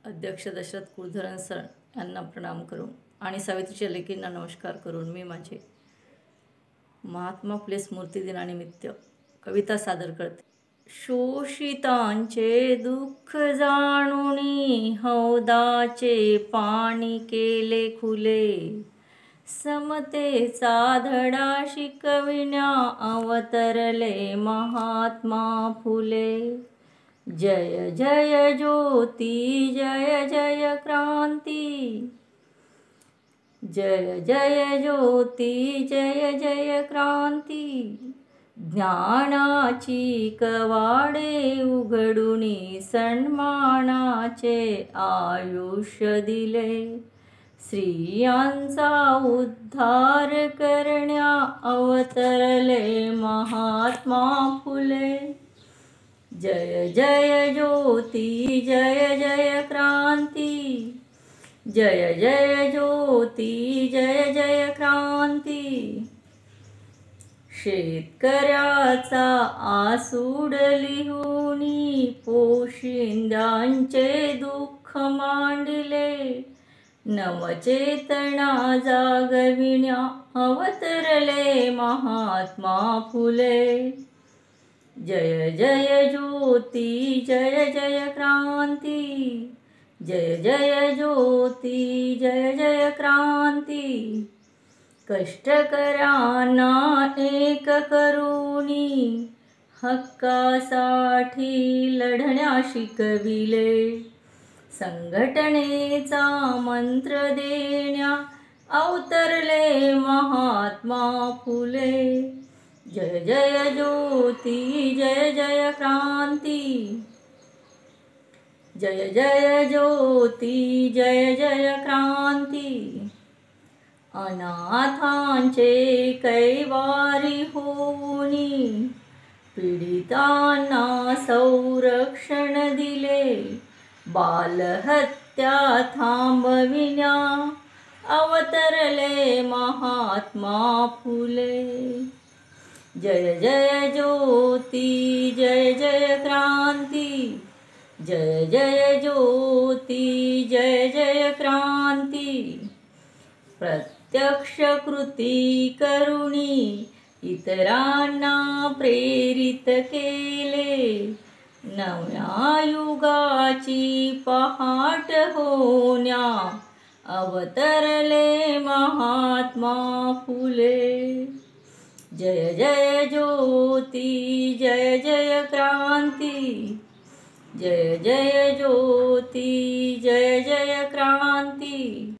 अध्यक्ष दशरथ कुलधरण सर यांना प्रणाम करून आणि सावित्रीच्या लेकींना नमस्कार करून मी माझे महात्मा फुले स्मृती दिनानिमित्त कविता सादर करते. शोषितांचे दुःख जाणूनी हौदाचे पाणी केले खुले, समतेचा धडा शिकविण्या अवतरले महात्मा फुले. जय जय ज्योती, जय जय क्रांती, जय जय ज्योती, जय जय क्रांती. ज्ञानाची कवाडे उघडूनी सन्मानाचे आयुष्य दिले, स्त्रियांचा उद्धार करण्या अवतरले महात्मा फुले. जय जय ज्योती, जय जय क्रांती, जय जय ज्योती, जय जय क्रांती. शेतकऱ्याचा आसूड लिहूनी पोशिंद्यांचे दुःख मांडले, नवचेतना जागविण्या अवतरले महात्मा फुले. जय जय ज्योती, जय जय क्रांती, जय जय ज्योती, जय जय क्रांती. कष्टकऱ्यांना एक करूनी हक्कासाठी लढण्या शिकविले, संघटनेचा मंत्र देण्या अवतरले महात्मा फुले. जय जय ज्योती, जय जय क्रांती, जय जय ज्योती, जय जय क्रांती. अनाथांचे कैवारी होऊनी पीडितांना संरक्षण दिले, बालहत्या थांबविण्या अवतरले महात्मा फुले. जय जय ज्योती, जय जय क्रांती, जय जय ज्योती, जय जय क्रांती. प्रत्यक्ष कृती करुणी इतरांना प्रेरित केले, नव्या युगाची पहाट होण्या अवतरले महात्मा फुले. जय जय ज्योती, जय जय क्रांती, जय जय ज्योती, जय जय क्रांती.